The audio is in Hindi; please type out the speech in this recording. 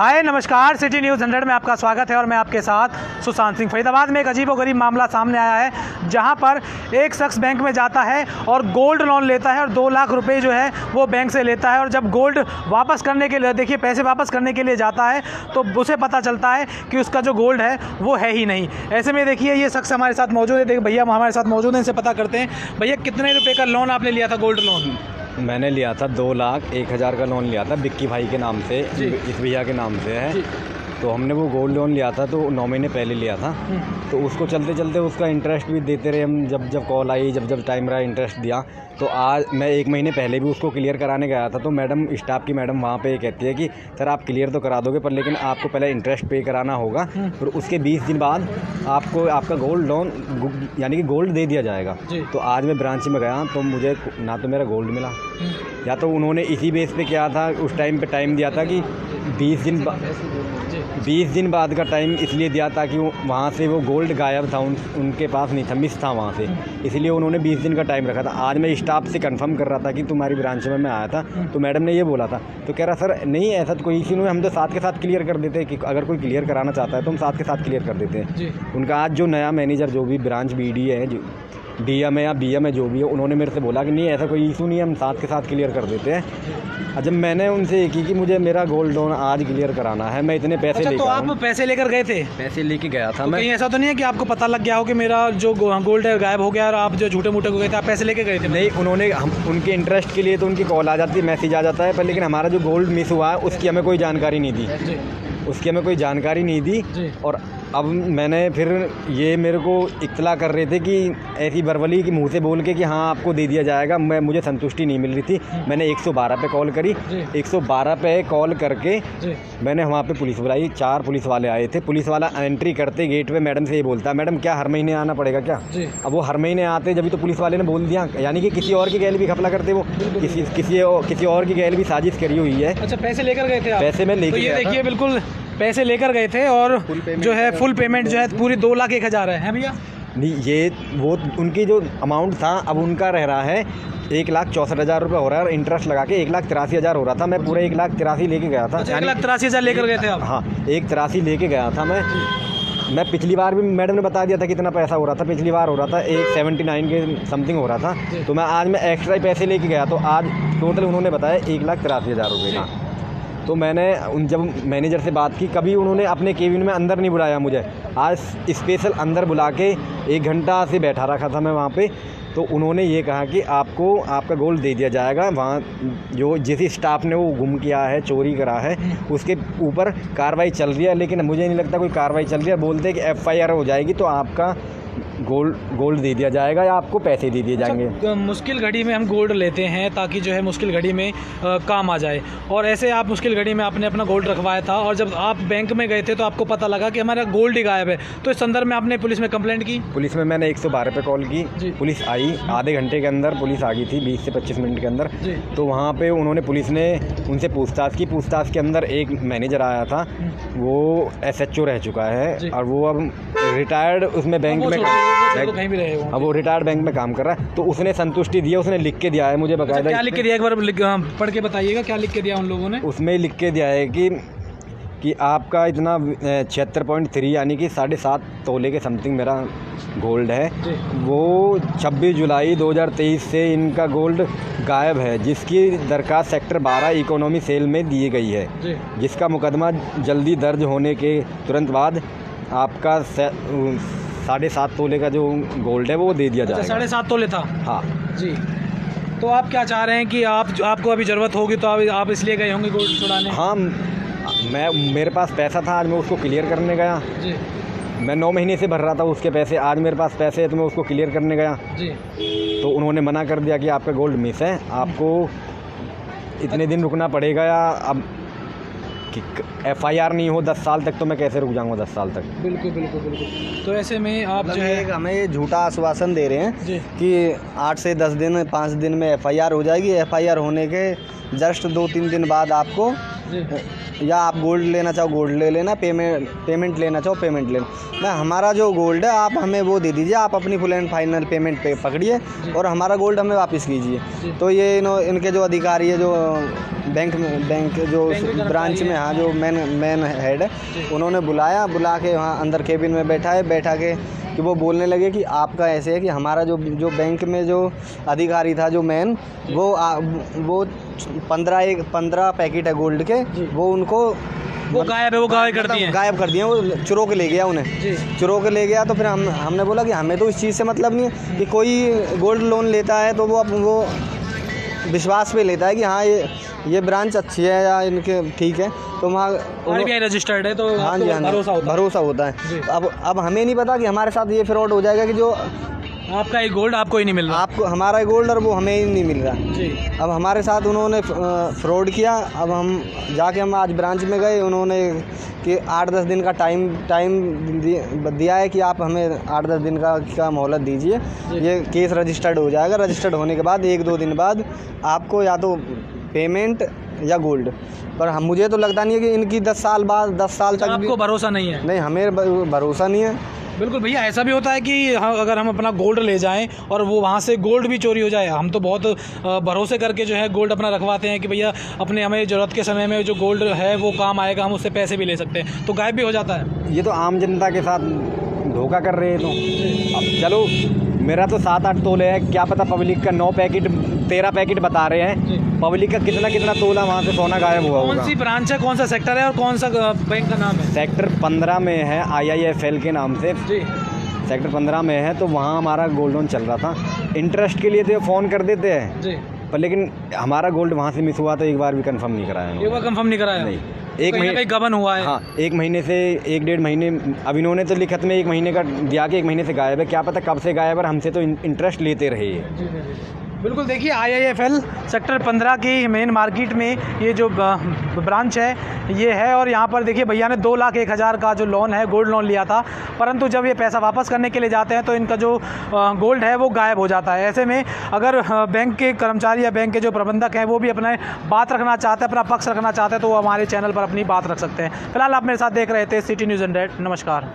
हाय नमस्कार, सिटी न्यूज़ 100 में आपका स्वागत है और मैं आपके साथ सुशांत सिंह। फरीदाबाद में एक अजीबोगरीब मामला सामने आया है, जहां पर एक शख्स बैंक में जाता है और गोल्ड लोन लेता है और 2 लाख रुपए जो है वो बैंक से लेता है। और जब गोल्ड वापस करने के लिए पैसे वापस करने के लिए जाता है तो उसे पता चलता है कि उसका जो गोल्ड है वो है ही नहीं। ऐसे में देखिए ये शख्स हमारे साथ मौजूद है। देखिए भैया हमारे साथ मौजूद हैं, इनसे पता करते हैं। भैया कितने रुपये का लोन आपने लिया था, गोल्ड लोन? मैंने लिया था 2,01,000 का लोन लिया था बिक्की भाई के नाम से, इस भैया के नाम से है। तो हमने वो गोल्ड लोन लिया था तो 9 महीने पहले लिया था। तो उसको चलते चलते उसका इंटरेस्ट भी देते रहे हम, जब कॉल आई, जब टाइम रहा इंटरेस्ट दिया। तो आज मैं 1 महीने पहले भी उसको क्लियर कराने गया था। तो मैडम, स्टाफ की मैडम वहाँ पे कहती है कि सर आप क्लियर तो करा दोगे पर लेकिन आपको पहले इंटरेस्ट पे कराना होगा और उसके 20 दिन बाद आपको आपका गोल्ड लोन यानी कि गोल्ड दे दिया जाएगा। तो आज मैं ब्रांच में गया तो मुझे ना तो मेरा गोल्ड मिला, या तो उन्होंने इसी बेस पे किया था, उस टाइम पे टाइम दिया था कि 20 दिन बाद का टाइम इसलिए दिया था कि वहाँ से वो गोल्ड गायब था, उनके पास नहीं था, मिस था वहाँ से, इसलिए उन्होंने 20 दिन का टाइम रखा था। आज मैं स्टाफ से कंफर्म कर रहा था कि तुम्हारी ब्रांच में मैं आया था तो मैडम ने ये बोला था। तो कह रहा सर नहीं ऐसा तो कोई इसी में, हम तो साथ के साथ क्लियर कर देते हैं कि अगर कोई क्लियर कराना चाहता है तो हम साथ के साथ क्लियर कर देते हैं। उनका आज जो नया मैनेजर, जो भी ब्रांच BD है, जो DM है या BM है, जो भी है, उन्होंने मेरे से बोला कि नहीं ऐसा कोई इशू नहीं है, हम साथ के साथ क्लियर कर देते हैं। जब मैंने उनसे एक कि मुझे मेरा गोल्ड लोन आज क्लियर कराना है, मैं इतने पैसे लेकर, तो आप पैसे लेकर गए थे? पैसे लेके गया था तो मैं। कहीं ऐसा तो नहीं है कि आपको पता लग गया हो कि मेरा जो गोल्ड है गायब हो गया और आप जो झूठे मूठे को गए थे, आप पैसे लेके गए थे? नहीं, उन्होंने उनके इंटरेस्ट के लिए तो उनकी कॉल आ जाती है, मैसेज आ जाता है, पर लेकिन हमारा जो गोल्ड मिस हुआ है उसकी हमें कोई जानकारी नहीं दी। और अब मैंने फिर ये मेरे को इत्तला कर रहे थे कि ऐसी बरवली की मुंह से बोल के कि हाँ आपको दे दिया जाएगा, मुझे संतुष्टि नहीं मिल रही थी। मैंने 112 पे कॉल करी, 112 पे कॉल करके मैंने वहाँ पे पुलिस बुलाई, 4 पुलिस वाले आए थे। पुलिस वाला एंट्री करते गेट पे मैडम से ये बोलता है, मैडम क्या हर महीने आना पड़ेगा क्या? अब वो हर महीने आते, जब तो पुलिस वाले ने बोल दिया, यानी कि किसी और की गैल भी घपला करते, वो किसी और की गैल भी साजिश करी हुई है। अच्छा, पैसे लेकर गए थे आप? पैसे मैं लेके गया था। देखिए बिल्कुल पैसे लेकर गए थे और जो है फुल पेमेंट जो है पूरी 2,01,000 है भैया। नहीं, ये वो उनकी जो अमाउंट था अब उनका रह रहा है 1,64,000 रुपये हो रहा है और इंटरेस्ट लगा के 1,83,000 हो रहा था। मैं पूरे 1,83,000 लेके गया था। 1,83,000 लेकर गए थे आप? हाँ, 1,83,000 लेके गया था मैं पिछली बार भी मैडम ने बता दिया था कितना पैसा हो रहा था। पिछली बार हो रहा था 179 के समथिंग हो रहा था। तो मैं आज मैं एक्स्ट्रा ही पैसे लेके गया, तो आज टोटल उन्होंने बताया 1,83,000 रुपये का। तो मैंने जब मैनेजर से बात की, कभी उन्होंने अपने केबिन में अंदर नहीं बुलाया मुझे, आज स्पेशल अंदर बुला के 1 घंटा से बैठा रखा था मैं वहाँ पे। तो उन्होंने ये कहा कि आपको आपका गोल्ड दे दिया जाएगा। वहाँ जो जिस स्टाफ ने वो गुम किया है, चोरी करा है, उसके ऊपर कार्रवाई चल रही है, लेकिन मुझे नहीं लगता कोई कार्रवाई चल रही है। बोलते हैं कि FIR हो जाएगी तो आपका गोल्ड दे दिया जाएगा या आपको पैसे दे दिए जाएंगे। अच्छा, मुश्किल घड़ी में हम गोल्ड लेते हैं ताकि जो है मुश्किल घड़ी में काम आ जाए, और ऐसे आप मुश्किल घड़ी में आपने अपना गोल्ड रखवाया था और जब आप बैंक में गए थे तो आपको पता लगा कि हमारा गोल्ड ही गायब है। तो इस संदर्भ में आपने पुलिस में कंप्लेंट की? पुलिस में मैंने 112 पे कॉल की, पुलिस आई, आधे घंटे के अंदर पुलिस आ गई थी, 20 से 25 मिनट के अंदर। तो वहाँ पे पुलिस ने उनसे पूछताछ की। पूछताछ के अंदर एक मैनेजर आया था, वो SHO रह चुका है और वो अब रिटायर्ड उसमें बैंक में कहीं भी रहे, अब वो रिटायर्ड बैंक में काम कर रहा है। तो उसने संतुष्टि दी है, उसने लिख के दिया है मुझे बकायदा। क्या लिख के दिया, एक बार पढ़ के बताइएगा क्या लिख के दिया उन लोगों ने? उसमें लिख के दिया है कि आपका इतना 76.3 यानी कि 7.5 तोले के समथिंग मेरा गोल्ड है, वो 26 जुलाई 2023 से इनका गोल्ड गायब है, जिसकी दरखास्त सेक्टर 12 इकोनॉमी सेल में दी गई है, जिसका मुकदमा जल्दी दर्ज होने के तुरंत बाद आपका 7.5 तोले का जो गोल्ड है वो दे दिया जाएगा। 7.5 तोले था? हाँ जी। तो आप क्या चाह रहे हैं कि आपको अभी ज़रूरत होगी तो आप इसलिए गए होंगे गोल्ड छुड़ाने? हाँ, मेरे पास पैसा था, आज मैं उसको क्लियर करने गया जी। मैं 9 महीने से भर रहा था उसके पैसे, आज मेरे पास पैसे है तो मैं उसको क्लियर करने गया जी। तो उन्होंने मना कर दिया कि आपका गोल्ड मिस है, आपको इतने दिन रुकना पड़ेगा, या अब कि FIR नहीं हो 10 साल तक, तो मैं कैसे रुक जाऊंगा 10 साल तक? बिल्कुल। तो ऐसे में आप जो है हमें ये झूठा आश्वासन दे रहे हैं कि 8 से 10 दिन 5 दिन में FIR हो जाएगी। FIR होने के जस्ट 2-3 दिन बाद आपको, या आप गोल्ड लेना चाहो गोल्ड ले लेना, पेमेंट लेना चाहो पेमेंट लेना। हमारा जो गोल्ड है आप हमें वो दे दीजिए, आप अपनी फुल एंड फाइनल पेमेंट पे पकड़िए और हमारा गोल्ड हमें वापस कीजिए। तो ये इनके जो अधिकारी है, जो बैंक जो ब्रांच में, हाँ, जो मेन हेड है, उन्होंने बुला के वहाँ अंदर केबिन में बैठा के कि वो बोलने लगे कि आपका ऐसे है कि हमारा जो बैंक में जो अधिकारी था, जो मेन, वो 15 पैकेट है गोल्ड के, वो उनको वो गायब है, वो गायब कर दिए, वो चुरो के ले गया उन्हें। चुरो के ले गया तो फिर हमने बोला कि हमें तो इस चीज़ से मतलब नहीं है कि कोई गोल्ड लोन लेता है तो वो विश्वास पे लेता है कि हाँ ये ब्रांच अच्छी है या इनके ठीक है, तो वहाँ आरबीआई रजिस्टर्ड है, तो हाँ जी, भरोसा होता है। अब हमें नहीं पता कि हमारे साथ ये फ्रॉड हो जाएगा कि जो आपका एक गोल्ड आपको ही नहीं मिल रहा, आपको हमारा गोल्ड और वो हमें ही नहीं मिल रहा जी। अब हमारे साथ उन्होंने फ्रॉड किया। अब हम आज ब्रांच में गए, उन्होंने कि 8-10 दिन का टाइम दिया है कि आप हमें 8-10 दिन का मोहलत दीजिए, ये केस रजिस्टर्ड हो जाएगा। रजिस्टर्ड होने के बाद 1-2 दिन बाद आपको या तो पेमेंट या गोल्ड, पर मुझे तो लगता नहीं है कि इनकी 10 साल तक आपको भरोसा नहीं है? नहीं, हमें भरोसा नहीं है। बिल्कुल भैया, ऐसा भी होता है कि अगर हम अपना गोल्ड ले जाएं और वो वहाँ से गोल्ड भी चोरी हो जाए, हम तो बहुत भरोसे करके जो है गोल्ड अपना रखवाते हैं कि भैया अपने हमें ज़रूरत के समय में जो गोल्ड है वो काम आएगा, हम उससे पैसे भी ले सकते हैं, तो गायब भी हो जाता है। ये तो आम जनता के साथ धोखा कर रहे हैं। तो अब चलो, मेरा तो 7-8 तोले है, क्या पता पब्लिक का 9 पैकेट 13 पैकेट बता रहे हैं, पब्लिक का कितना तोला वहाँ से सोना गायब हुआ होगा। कौन सी ब्रांच है, कौन सा सेक्टर है और कौन सा बैंक का नाम है? सेक्टर 15 में है, IIFL के नाम से जी। सेक्टर 15 में है, तो वहाँ हमारा गोल्ड लोन चल रहा था। इंटरेस्ट के लिए तो फ़ोन कर देते हैं जी, पर लेकिन हमारा गोल्ड वहाँ से मिस हुआ तो एक बार भी कंफर्म नहीं कराया एक बार कंफर्म नहीं कराया? नहीं, एक महीने गबन हुआ है। हाँ, 1 महीने से 1-1.5 महीने, अब इन्होंने तो लिखत में 1 महीने का दिया कि 1 महीने से गायब है, क्या पता कब से गायब है, हमसे तो इंटरेस्ट लेते रहे। बिल्कुल, देखिए IIFL सेक्टर 15 की मेन मार्केट में ये जो ब्रांच है ये है, और यहाँ पर देखिए भैया ने 2,01,000 का जो लोन है, गोल्ड लोन लिया था, परंतु जब ये पैसा वापस करने के लिए जाते हैं तो इनका जो गोल्ड है वो गायब हो जाता है। ऐसे में अगर बैंक के कर्मचारी या बैंक के जो प्रबंधक हैं वो भी अपना बात रखना चाहते हैं, अपना पक्ष रखना चाहते हैं, तो वो हमारे चैनल पर अपनी बात रख सकते हैं। फिलहाल आप मेरे साथ देख रहे थे सिटी न्यूज़ 100। नमस्कार।